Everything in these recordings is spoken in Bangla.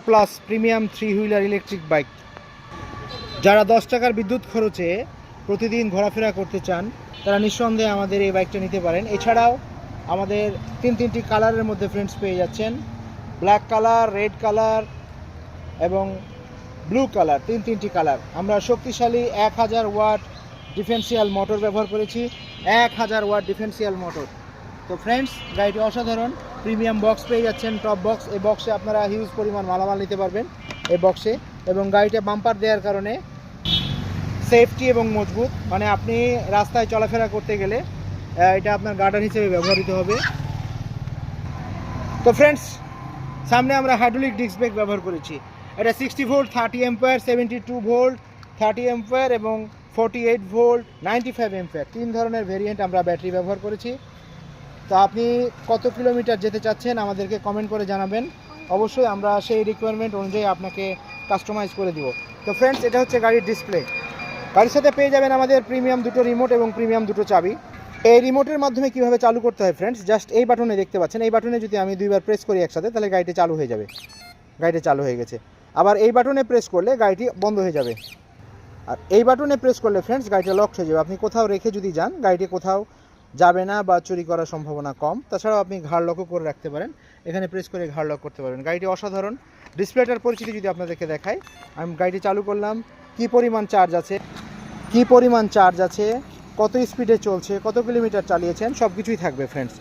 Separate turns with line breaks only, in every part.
Plus premium 3 wheeler electric bike. যারা 10 টাকার বিদ্যুৎ খরচে প্রতিদিন ঘোরাফেরা করতে চান তারা নিঃসন্দেহে আমাদের এই বাইকটা নিতে পারেন। এছাড়াও আমাদের তিনটি কালারের মধ্যে ফ্রেন্ডস পেয়ে যাচ্ছেন, ব্ল্যাক কালার, রেড কালার এবং ব্লু কালার, তিনটি কালার। আমরা শক্তিশালী 1000 ওয়াট ডিফেন্সিয়াল মোটর ব্যবহার করেছি, 1000 ওয়াট ডিফেন্সিয়াল মোটর। তো ফ্রেন্ডস, গাড়িটি অসাধারণ। প্রিমিয়াম বক্স পেয়ে যাচ্ছেন, টপ বক্স। এই বক্সে আপনারা হিউজ পরিমাণ মালামাল নিতে পারবেন এই বক্সে। এবং গাড়িটা বাম্পার দেওয়ার কারণে সেফটি এবং মজবুত, মানে আপনি রাস্তায় চলাফেরা করতে গেলে এটা আপনার গার্ডার হিসেবে ব্যবহৃত হবে। তো ফ্রেন্ডস, সামনে আমরা হাইড্রোলিক ডিস্ক ব্রেক ব্যবহার করেছি। এটা 60 ভোল্ট, 30 অ্যাম্পিয়ার, 72 ভোল্ট, 30 অ্যাম্পিয়ার এবং 48 ভোল্ট, 95 অ্যাম্পিয়ার, 3 ধরনের ভেরিয়েন্ট আমরা ব্যাটারি ব্যবহার করেছি। তো আপনি কত কিলোমিটার যেতে চাচ্ছেন আমাদেরকে কমেন্ট করে জানাবেন, অবশ্যই আমরা সেই রিকোয়ারমেন্ট অনুযায়ী আপনাকে কাস্টমাইজ করে দিব। তো ফ্রেন্ডস, এটা হচ্ছে গাড়ির ডিসপ্লে। গাড়ির সাথে পেয়ে যাবেন আমাদের প্রিমিয়াম দুটো রিমোট এবং প্রিমিয়াম দুটো চাবি। এই রিমোটের মাধ্যমে কিভাবে চালু করতে হয় ফ্রেন্ডস, জাস্ট এই বাটনে দেখতে পাচ্ছেন, এই বাটনে যদি আমি 2বার প্রেস করি একসাথে তাহলে গাড়িটি চালু হয়ে যাবে। গাড়িটি চালু হয়ে গেছে। আবার এই বাটনে প্রেস করলে গাড়িটি বন্ধ হয়ে যাবে। আর এই বাটনে প্রেস করলে ফ্রেন্ডস গাড়িটা লক হয়ে যাবে। আপনি কোথাও রেখে যদি যান গাড়িটি কোথাও যাবে না বা চুরি করার সম্ভাবনা কম। তাছাড়াও আপনি ঘাড় লকও করে রাখতে পারেন, এখানে প্রেস করে ঘাড় লক করতে পারবেন। গাড়িটি অসাধারণ। ডিসপ্লেটার পরিচিতি যদি আপনাদেরকে দেখাই, আমি গাড়িটি চালু করলাম, কি পরিমাণ চার্জ আছে, কত স্পিডে চলছে, কত কিলোমিটার চালিয়েছেন, সব কিছুই থাকবে ফ্রেন্ডস।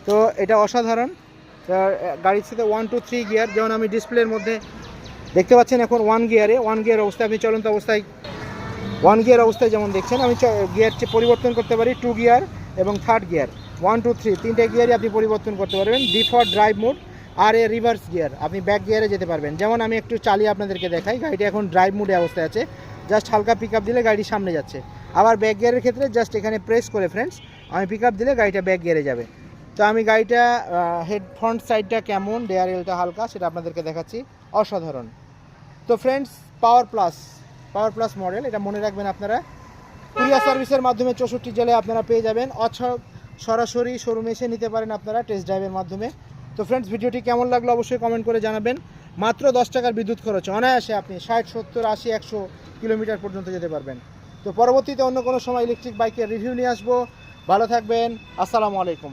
তো এটা অসাধারণ। গাড়ির সাথে 1 2 3 গিয়ার, যেমন আমি ডিসপ্লের মধ্যে দেখতে পাচ্ছেন এখন 1 গিয়ার অবস্থায়, আপনি চলন্ত অবস্থায় 1 গিয়ার অবস্থায় যেমন দেখছেন, আমি গিয়ার পরিবর্তন করতে পারি 2 গিয়ার এবং 3rd গিয়ার, 1 2 3 তিনটে গিয়ারই আপনি পরিবর্তন করতে পারবেন। ডিফল্ট ড্রাইভ মোড আর রিভার্স গিয়ার, আপনি ব্যাক গিয়ারে যেতে পারবেন। যেমন আমি একটু চালিয়ে আপনাদেরকে দেখাই, গাড়িটি এখন ড্রাইভ মোডে অবস্থায় আছে, জাস্ট হালকা পিক আপ দিলে গাড়ি সামনে যাচ্ছে। আবার ব্যাক গিয়ারের ক্ষেত্রে জাস্ট এখানে প্রেস করে ফ্রেন্ডস আমি পিক আপ দিলে গাড়িটা ব্যাক গিয়ারে যাবে। তো আমি গাড়িটা হেড ফ্রন্ট সাইডটা কেমন, ডেয়ারেলটা হালকা, সেটা আপনাদেরকে দেখাচ্ছি। অসাধারণ। তো ফ্রেন্ডস, পাওয়ার প্লাস মডেল, এটা মনে রাখবেন আপনারা। কুরিয়ার সার্ভিসের মাধ্যমে 64 জেলায় আপনারা পেয়ে যাবেন। সরাসরি শোরুমে এসে নিতে পারেন আপনারা টেস্ট ড্রাইভের মাধ্যমে। তো ফ্রেন্ডস, ভিডিওটি কেমন লাগলো অবশ্যই কমেন্ট করে জানাবেন। মাত্র 10 টাকার বিদ্যুৎ খরচ, অনায়াসে আপনি 60 70 80 100 কিলোমিটার পর্যন্ত যেতে পারবেন। তো পরবর্তীতে অন্য কোনো সময় ইলেকট্রিক বাইকের রিভিউ নিয়ে আসবো। ভালো থাকবেন। আসসালামু আলাইকুম।